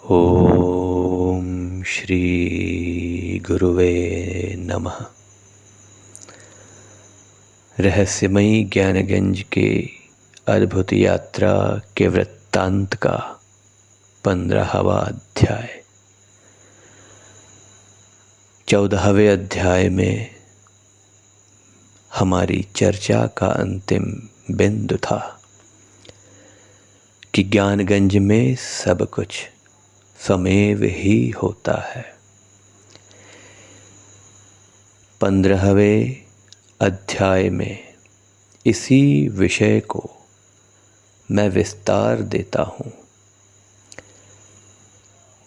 ओम श्री गुरुवे नमः। रहस्यमयी ज्ञानगंज के अद्भुत यात्रा के वृत्तांत का 15वां अध्याय। 14वें अध्याय में हमारी चर्चा का अंतिम बिंदु था कि ज्ञानगंज में सब कुछ स्वमेव ही होता है। 15वें अध्याय में इसी विषय को मैं विस्तार देता हूँ।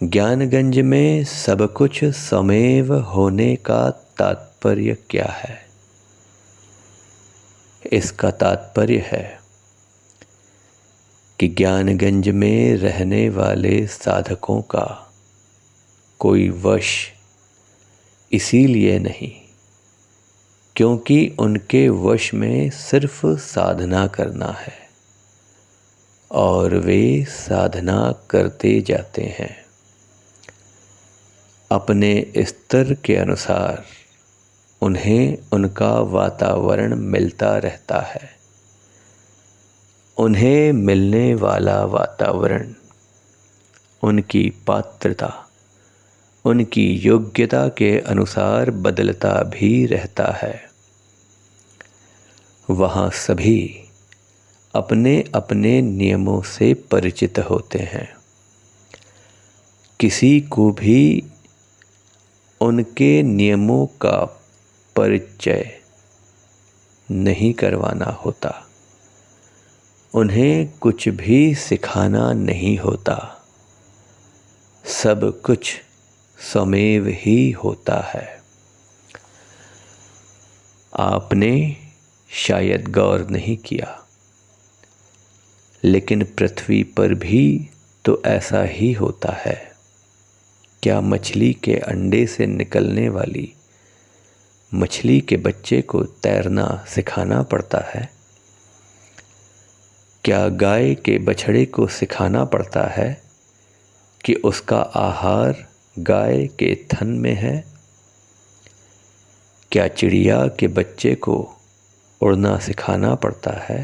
ज्ञानगंज में सब कुछ स्वमेव होने का तात्पर्य क्या है? इसका तात्पर्य है कि ज्ञानगंज में रहने वाले साधकों का कोई वश इसीलिए नहीं क्योंकि उनके वश में सिर्फ साधना करना है और वे साधना करते जाते हैं। अपने स्तर के अनुसार उन्हें उनका वातावरण मिलता रहता है। उन्हें मिलने वाला वातावरण उनकी पात्रता, उनकी योग्यता के अनुसार बदलता भी रहता है। वहाँ सभी अपने अपने नियमों से परिचित होते हैं। किसी को भी उनके नियमों का परिचय नहीं करवाना होता। उन्हें कुछ भी सिखाना नहीं होता। सब कुछ स्वमेव ही होता है। आपने शायद गौर नहीं किया, लेकिन पृथ्वी पर भी तो ऐसा ही होता है। क्या मछली के अंडे से निकलने वाली मछली के बच्चे को तैरना सिखाना पड़ता है? क्या गाय के बछड़े को सिखाना पड़ता है कि उसका आहार गाय के थन में है? क्या चिड़िया के बच्चे को उड़ना सिखाना पड़ता है?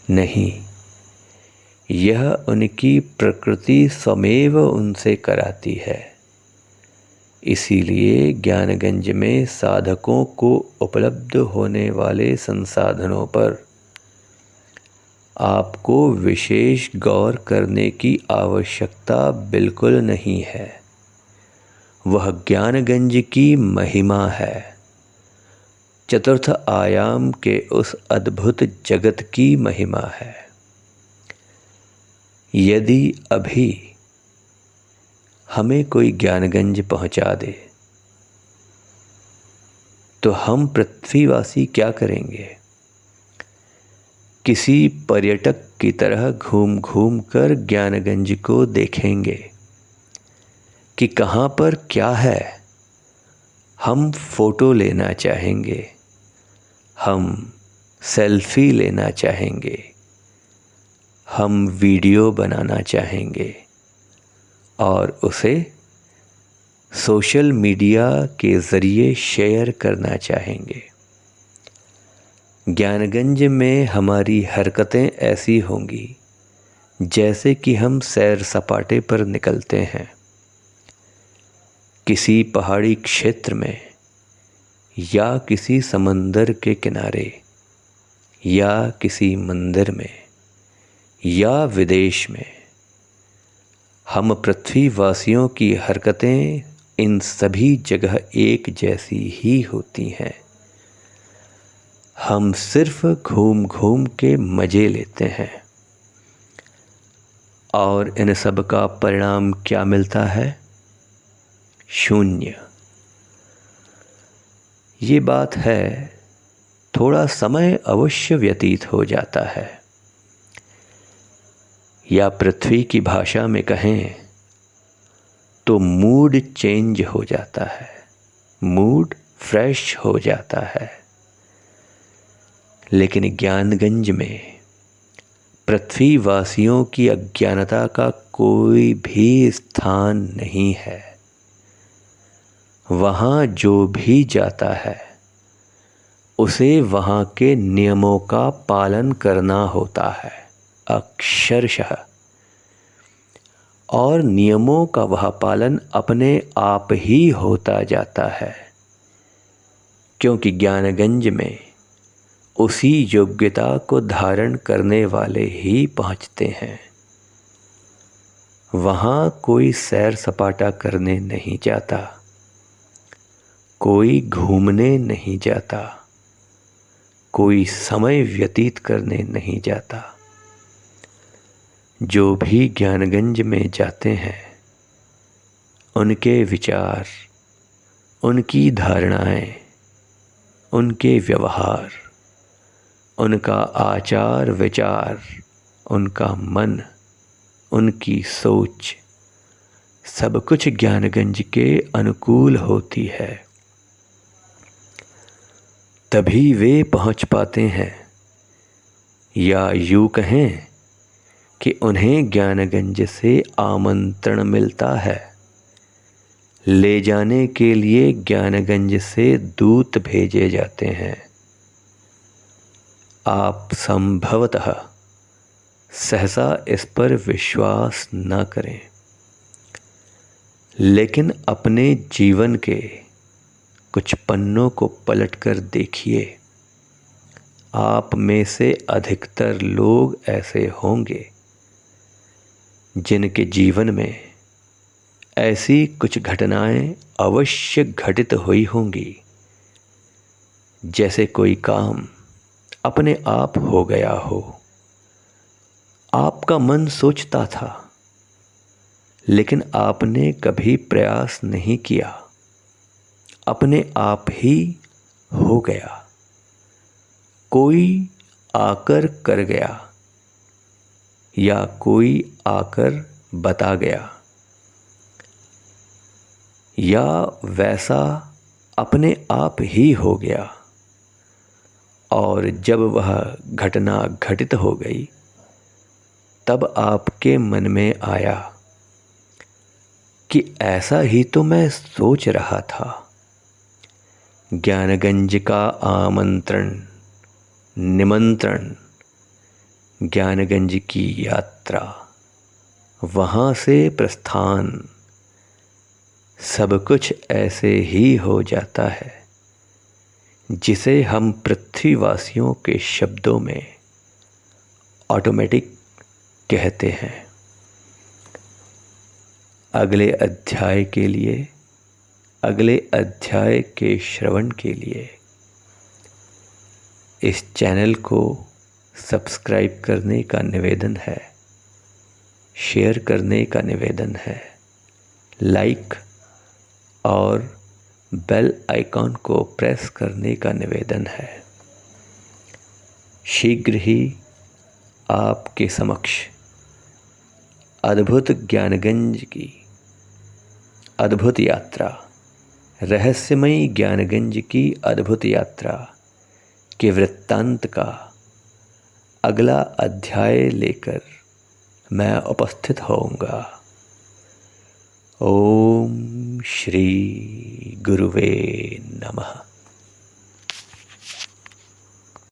नहीं, यह उनकी प्रकृति स्वमेव उनसे कराती है। इसीलिए ज्ञानगंज में साधकों को उपलब्ध होने वाले संसाधनों पर आपको विशेष गौर करने की आवश्यकता बिल्कुल नहीं है। वह ज्ञानगंज की महिमा है। चतुर्थ आयाम के उस अद्भुत जगत की महिमा है। यदि अभी हमें कोई ज्ञानगंज पहुंचा दे तो हम पृथ्वीवासी क्या करेंगे? किसी पर्यटक की तरह घूम घूम कर ज्ञानगंज को देखेंगे कि कहाँ पर क्या है। हम फोटो लेना चाहेंगे, हम सेल्फी लेना चाहेंगे, हम वीडियो बनाना चाहेंगे और उसे सोशल मीडिया के ज़रिए शेयर करना चाहेंगे। ज्ञानगंज में हमारी हरकतें ऐसी होंगी जैसे कि हम सैर सपाटे पर निकलते हैं। किसी पहाड़ी क्षेत्र में या किसी समंदर के किनारे या किसी मंदिर में या विदेश में, हम पृथ्वीवासियों की हरकतें इन सभी जगह एक जैसी ही होती हैं। हम सिर्फ घूम घूम के मज़े लेते हैं और इन सब का परिणाम क्या मिलता है? शून्य। ये बात है, थोड़ा समय अवश्य व्यतीत हो जाता है, या पृथ्वी की भाषा में कहें तो मूड चेंज हो जाता है, मूड फ्रेश हो जाता है। लेकिन ज्ञानगंज में पृथ्वीवासियों की अज्ञानता का कोई भी स्थान नहीं है। वहाँ जो भी जाता है उसे वहाँ के नियमों का पालन करना होता है अक्षरशः, और नियमों का वह पालन अपने आप ही होता जाता है, क्योंकि ज्ञानगंज में उसी योग्यता को धारण करने वाले ही पहुँचते हैं। वहाँ कोई सैर सपाटा करने नहीं जाता, कोई घूमने नहीं जाता, कोई समय व्यतीत करने नहीं जाता। जो भी ज्ञानगंज में जाते हैं उनके विचार, उनकी धारणाएं, उनके व्यवहार, उनका आचार विचार, उनका मन, उनकी सोच सब कुछ ज्ञानगंज के अनुकूल होती है। तभी वे पहुंच पाते हैं, या यूँ कहें कि उन्हें ज्ञानगंज से आमंत्रण मिलता है। ले जाने के लिए ज्ञानगंज से दूत भेजे जाते हैं। आप संभवतः सहसा इस पर विश्वास न करें, लेकिन अपने जीवन के कुछ पन्नों को पलटकर देखिए। आप में से अधिकतर लोग ऐसे होंगे जिनके जीवन में ऐसी कुछ घटनाएं अवश्य घटित हुई होंगी, जैसे कोई काम अपने आप हो गया हो। आपका मन सोचता था, लेकिन आपने कभी प्रयास नहीं किया, अपने आप ही हो गया। कोई आकर कर गया, या कोई आकर बता गया, या वैसा अपने आप ही हो गया। और जब वह घटना घटित हो गई, तब आपके मन में आया कि ऐसा ही तो मैं सोच रहा था। ज्ञानगंज का आमंत्रण, निमंत्रण, ज्ञानगंज की यात्रा, वहाँ से प्रस्थान, सब कुछ ऐसे ही हो जाता है जिसे हम पृथ्वीवासियों के शब्दों में ऑटोमेटिक कहते हैं। अगले अध्याय के लिए, अगले अध्याय के श्रवण के लिए इस चैनल को सब्सक्राइब करने का निवेदन है, शेयर करने का निवेदन है, लाइक और बेल आइकॉन को प्रेस करने का निवेदन है। शीघ्र ही आपके समक्ष अद्भुत ज्ञानगंज की अद्भुत यात्रा, रहस्यमयी ज्ञानगंज की अद्भुत यात्रा के वृत्तांत का अगला अध्याय लेकर मैं उपस्थित होऊंगा। ओम श्री गुरुवे नमः।